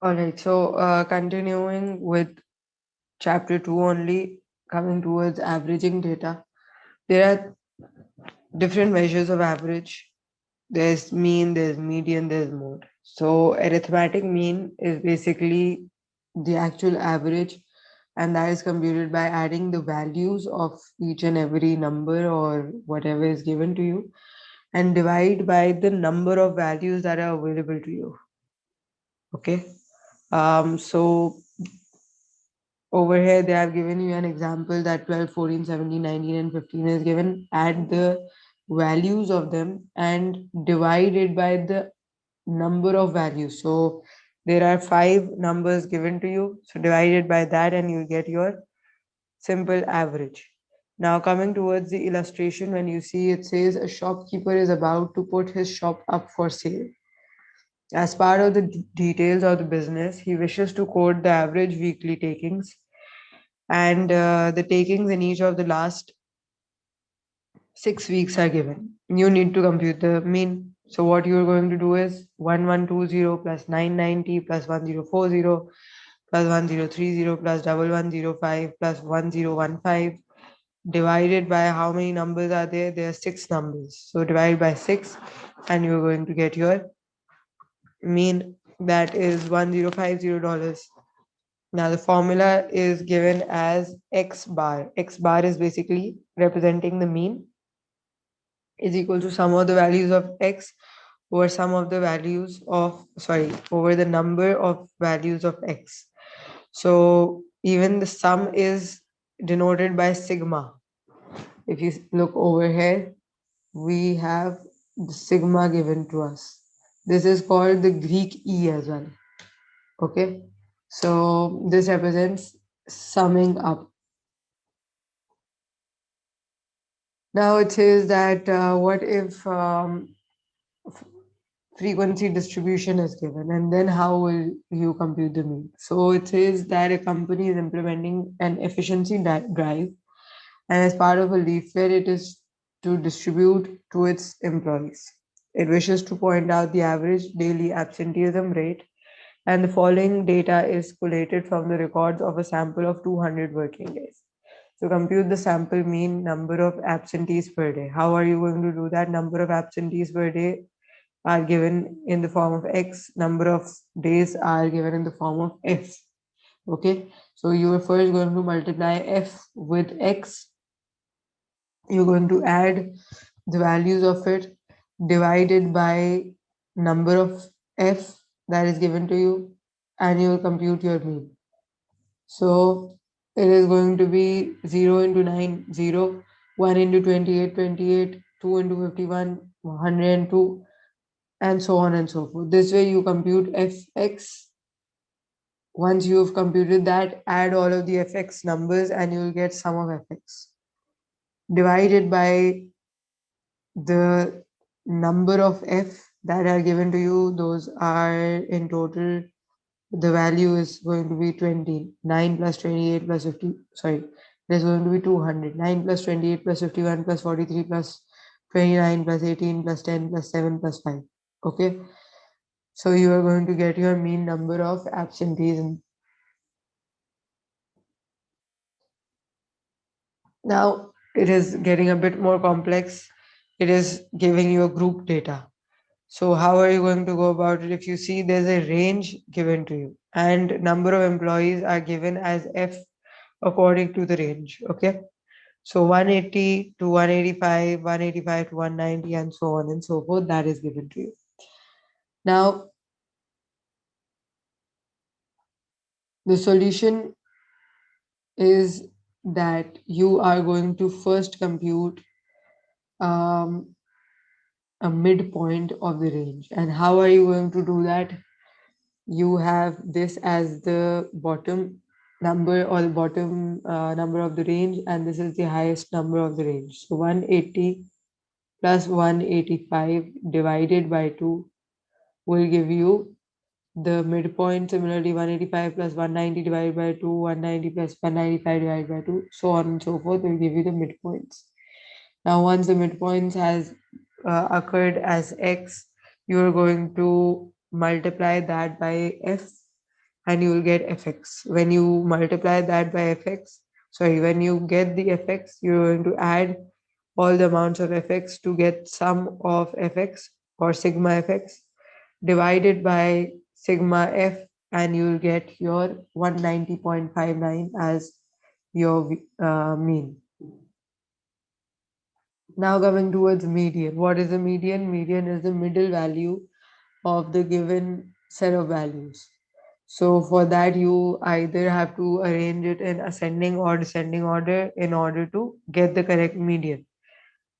All right, so continuing with chapter 2 only, coming towards averaging data. There are different measures of average. There's mean, there's median, there's mode. So arithmetic mean is basically the actual average, and that is computed by adding the values of each and every number or whatever is given to you and divide by the number of values that are available to you. Okay. So over here, they have given you an example that 12, 14, 17, 19, and 15 is given. Add the values of them and divide it by the number of values. So there are five numbers given to you. So divide it by that and you get your simple average. Now coming towards the illustration, when you see it says a shopkeeper is about to put his shop up for sale. As part of the details of the business, he wishes to quote the average weekly takings and the takings in each of the last 6 weeks are given. You need to compute the mean. So what you're going to do is 1120 plus 990 plus 1040 plus 1030 plus 1105 plus 1015 divided by how many numbers are there? There are six numbers. So divide by six and you're going to get your mean, that is $1050. Now the formula is given as X bar. X bar is basically representing the mean is equal to sum of the values of X over sum of the values of, sorry, over the number of values of X. So even the sum is denoted by sigma. If you look over here, we have the sigma given to us. This is called the Greek E as well. Okay. So this represents summing up. Now it says that what if frequency distribution is given, and then how will you compute the mean? So it says that a company is implementing an efficiency drive, and as part of a leaflet, it is to distribute to its employees. It wishes to point out the average daily absenteeism rate, and the following data is collated from the records of a sample of 200 working days. So compute the sample mean number of absentees per day. How are you going to do that? Number of absentees per day are given in the form of X, number of days are given in the form of F. Okay, so you are first going to multiply F with X. You're going to add the values of it divided by number of F that is given to you, and you will compute your mean. So it is going to be 0 into 9, 0, 1 into 28, 28, 2 into 51, 102, and so on and so forth. This way you compute fx. Once you have computed that, add all of the fx numbers and you will get sum of fx divided by the number of f that are given to you. Those are in total, the value is going to be 20. 9 plus 28 plus 50, sorry, it is going to be 200. 9 plus 28 plus 51 plus 43 plus 29 plus 18 plus 10 plus 7 plus 5. Okay. So you are going to get your mean number of absentees. Now it is getting a bit more complex. It is giving you a group data. So how are you going to go about it? If you see there's a range given to you and number of employees are given as F according to the range. Okay. So 180 to 185, 185 to 190, and so on and so forth. That is given to you. Now the solution is that you are going to first compute um, a midpoint of the range. And how are you going to do that? You have this as the bottom number or the bottom number of the range, and this is the highest number of the range. So 180 plus 185 divided by 2 will give you the midpoint. Similarly, 185 plus 190 divided by 2, 190 plus 195 divided by 2, so on and so forth will give you the midpoints. Now, once the midpoints has occurred as x, you are going to multiply that by f, and you will get fx. When you multiply that by fx, sorry, when you get the fx, you're going to add all the amounts of fx to get sum of fx or sigma fx divided by sigma f, and you'll get your 190.59 as your mean. Now coming towards median. What is the median? Median is the middle value of the given set of values. So for that, you either have to arrange it in ascending or descending order in order to get the correct median.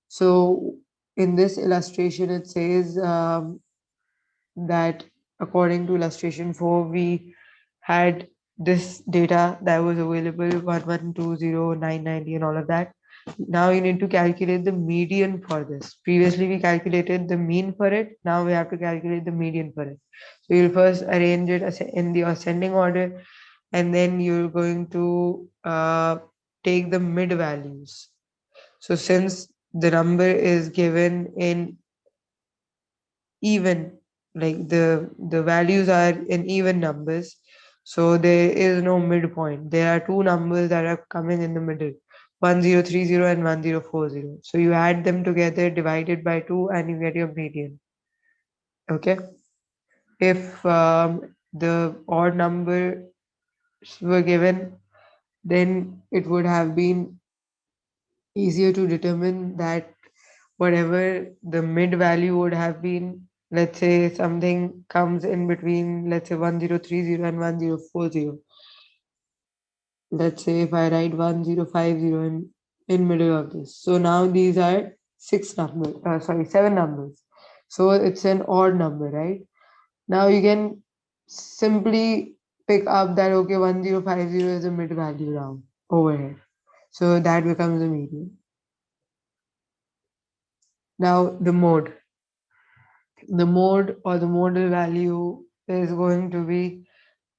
So in this illustration, it says that according to illustration 4, we had this data that was available 1120990 and all of that. Now you need to calculate the median for this. Previously we calculated the mean for it. Now we have to calculate the median for it. So you'll first arrange it in the ascending order, and then you're going to take the mid values. So since the number is given in even, like the values are in even numbers, so there is no midpoint. There are two numbers that are coming in the middle, 1030 and 1040. So you add them together, divide it by 2, and you get your median. Okay, if the odd numbers were given, then it would have been easier to determine that whatever the mid value would have been, let's say something comes in between, let's say 1030 and 1040. Let's say if I write 1050 in middle of this. So now these are seven numbers. So it's an odd number, right? Now you can simply pick up that okay, 1050 is a mid value now over here. So that becomes the median. Now the mode. The mode or the modal value is going to be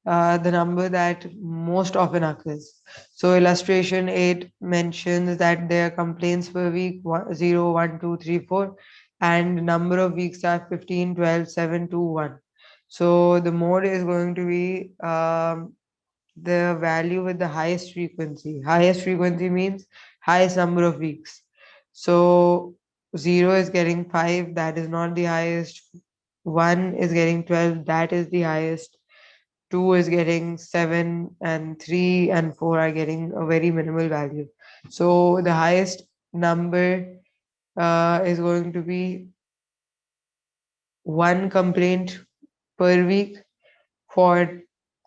the number that most often occurs. So illustration 8 mentions that there are complaints per week 0, 1, 2, 3, 4, and number of weeks are 15, 12, 7, 2, 1. So the mode is going to be the value with the highest frequency. Highest frequency means highest number of weeks. So 0 is getting 5, that is not the highest. 1 is getting 12, that is the highest. 2 is getting 7, and 3 and 4 are getting a very minimal value. So the highest number is going to be one complaint per week for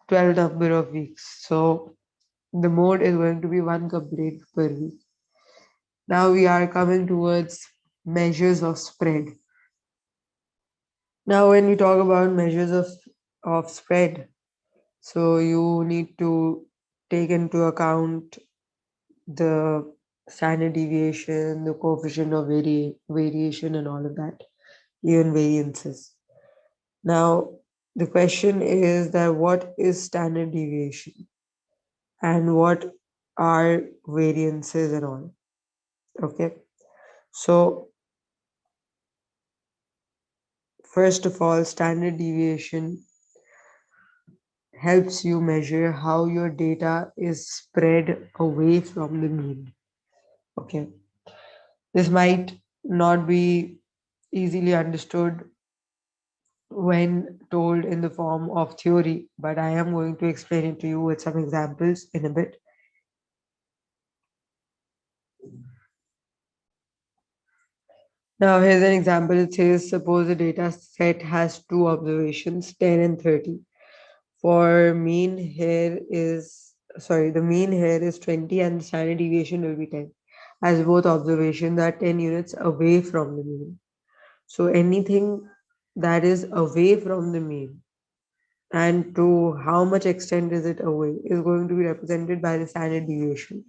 12 number of weeks. So the mode is going to be one complaint per week. Now we are coming towards measures of spread. Now, when we talk about measures of spread, so you need to take into account the standard deviation, the coefficient of variation, and all of that, even variances. Now, the question is that what is standard deviation and what are variances and all? Okay, so first of all, standard deviation helps you measure how your data is spread away from the mean. Okay, this might not be easily understood when told in the form of theory, but I am going to explain it to you with some examples in a bit. Now, here's an example. It says, suppose a data set has two observations, 10 and 30. For mean here is, sorry, the mean here is 20 and the standard deviation will be 10, as both observations are 10 units away from the mean. So anything that is away from the mean and to how much extent is it away is going to be represented by the standard deviation.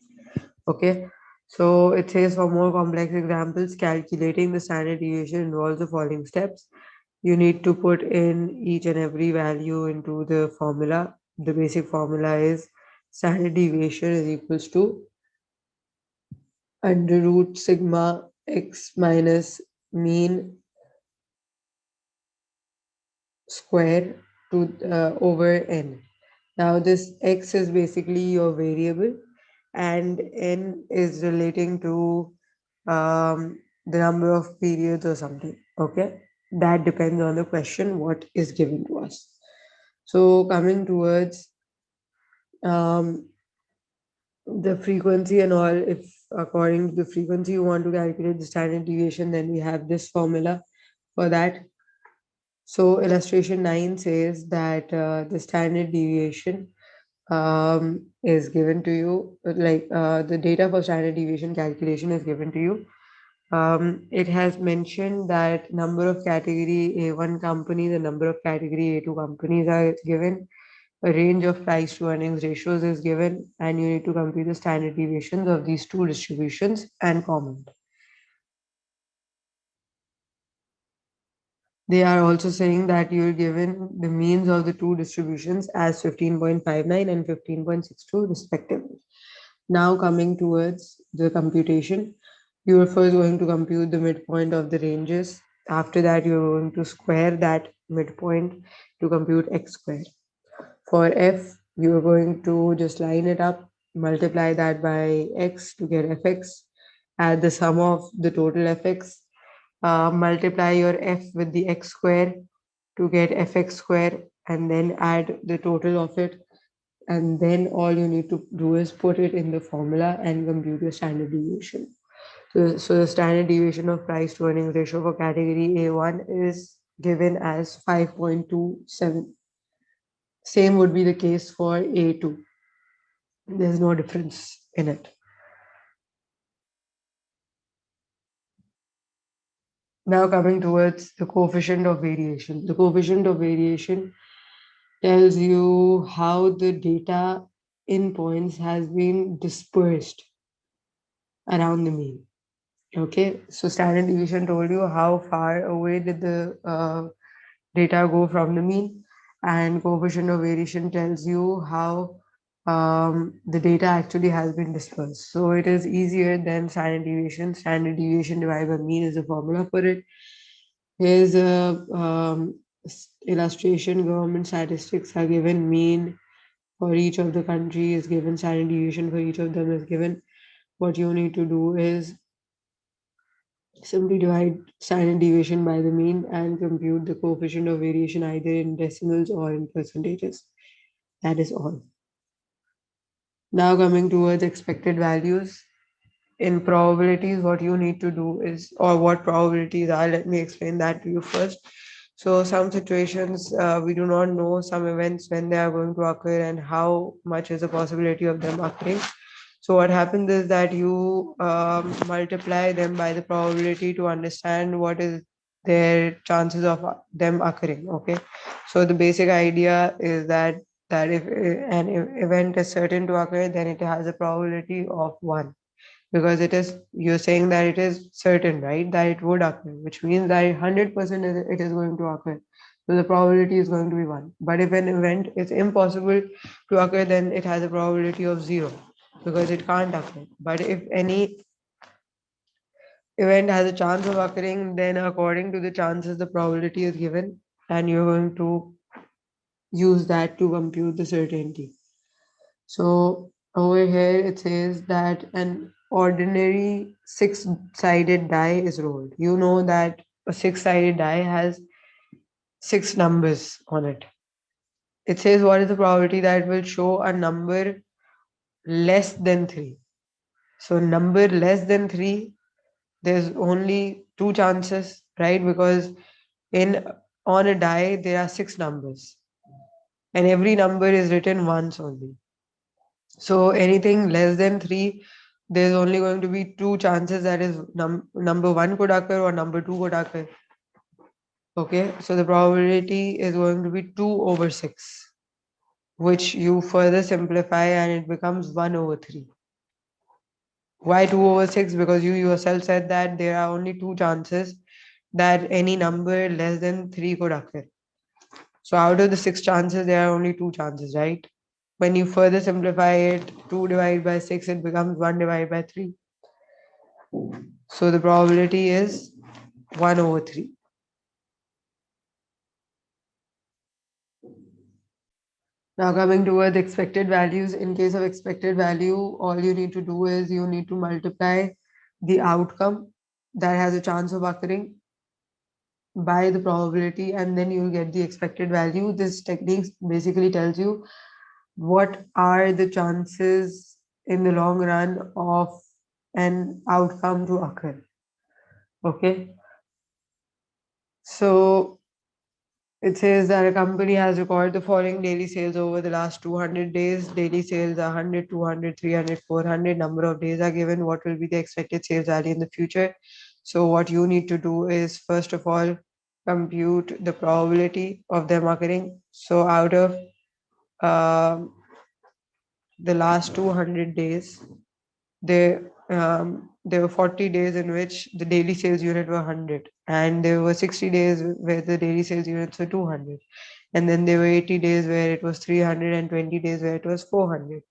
Okay, so it says for more complex examples, calculating the standard deviation involves the following steps. You need to put in each and every value into the formula. The basic formula is standard deviation is equals to under root sigma x minus mean square to over n. Now, this x is basically your variable, and n is relating to the number of periods or something. Okay, that depends on the question what is given to us. So, coming towards um, the frequency and all, if according to the frequency you want to calculate the standard deviation, then we have this formula for that. So, illustration 9 says that the standard deviation is given to you, like the data for standard deviation calculation is given to you. It has mentioned that number of category A1 companies and number of category A2 companies are given. A range of price to earnings ratios is given, and you need to compute the standard deviations of these two distributions and comment. They are also saying that you're given the means of the two distributions as 15.59 and 15.62 respectively. Now coming towards the computation, you are first going to compute the midpoint of the ranges. After that, you're going to square that midpoint to compute x squared. For f, you're going to just line it up, multiply that by x to get fx, add the sum of the total fx, multiply your f with the x square to get fx square, and then add the total of it. And then all you need to do is put it in the formula and compute your standard deviation. So the standard deviation of price to earnings ratio for category A1 is given as 5.27. Same would be the case for A2. There's no difference in it. Now coming towards the coefficient of variation. The coefficient of variation tells you how the data in points has been dispersed around the mean. Okay, so standard deviation told you how far away did the data go from the mean, and coefficient of variation tells you how the data actually has been dispersed. So it is easier than standard deviation. Standard deviation divided by mean is the formula for it. Here's a illustration. Government statistics are given. Mean for each of the country is given. Standard deviation for each of them is given. What you need to do is simply divide standard deviation by the mean and compute the coefficient of variation either in decimals or in percentages. That is all. Now coming towards expected values. In probabilities, what you need to do is, or what probabilities are, let me explain that to you first. So some situations we do not know some events when they are going to occur and how much is the possibility of them occurring. So what happens is that you multiply them by the probability to understand what is their chances of them occurring. Okay, so the basic idea is that if an event is certain to occur, then it has a probability of 1, because it is, you're saying that it is certain, right, that it would occur, which means that 100% it is going to occur. So the probability is going to be 1. But if an event is impossible to occur, then it has a probability of 0, because it can't occur. But if any event has a chance of occurring, then according to the chances, the probability is given, and you're going to use that to compute the certainty. So over here it says that an ordinary six-sided die is rolled. You know that a six-sided die has six numbers on it. It says what is the probability that it will show a number less than 3. So number less than 3, there's only two chances, right? Because in on a die there are six numbers, and every number is written once only. So anything less than 3, there's only going to be two chances, that is number 1 could occur or number 2 could occur. Okay, so the probability is going to be 2 over 6, which you further simplify and it becomes 1 over 3. Why 2 over 6? Because you yourself said that there are only two chances that any number less than 3 could occur. So out of the six chances, there are only two chances, right? When you further simplify it, 2 divided by 6, it becomes 1 divided by 3. So the probability is 1 over 3. Now coming towards expected values, in case of expected value, all you need to do is you need to multiply the outcome that has a chance of occurring by the probability, and then you'll get the expected value. This technique basically tells you what are the chances in the long run of an outcome to occur. Okay. So it says that a company has recorded the following daily sales over the last 200 days. Daily sales are 100, 200, 300, 400. Number of days are given. What will be the expected sales value in the future? So what you need to do is, first of all, compute the probability of them occurring. So out of um, the last 200 days, there were 40 days in which the daily sales unit were 100, and there were 60 days where the daily sales units were 200, and then there were 80 days where it was 300 and 20 days where it was 400.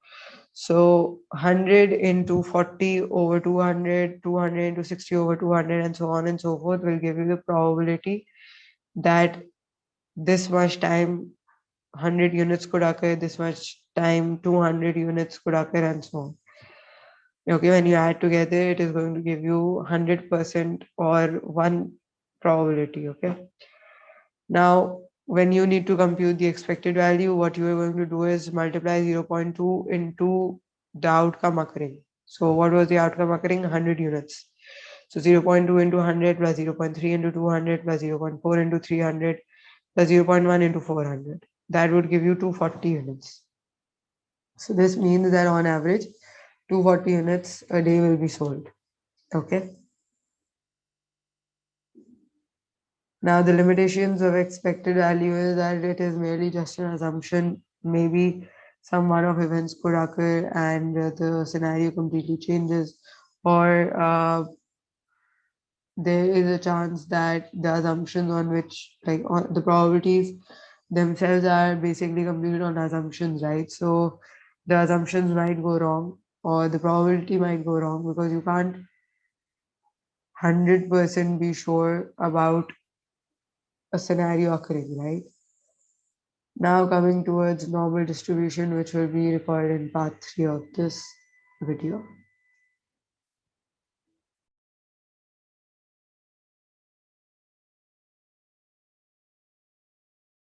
So 100 into 40 over 200, 200 into 60 over 200, and so on and so forth will give you the probability that this much time 100 units could occur, this much time 200 units could occur, and so on. Okay, when you add together, it is going to give you 100% or one probability. Okay. Now, when you need to compute the expected value, what you are going to do is multiply 0.2 into the outcome occurring. So, what was the outcome occurring? 100 units. So, 0.2 into 100 plus 0.3 into 200 plus 0.4 into 300 plus 0.1 into 400. That would give you 240 units. So, this means that on average, 240 units a day will be sold. Okay. Now, the limitations of expected value is that it is merely just an assumption. Maybe some one-off events could occur and the scenario completely changes, or there is a chance that the assumptions on which, like on the probabilities themselves, are basically computed on assumptions, right? So the assumptions might go wrong, or the probability might go wrong, because you can't 100% be sure about a scenario occurring, right? Now coming towards normal distribution, which will be recorded in part 3 of this video.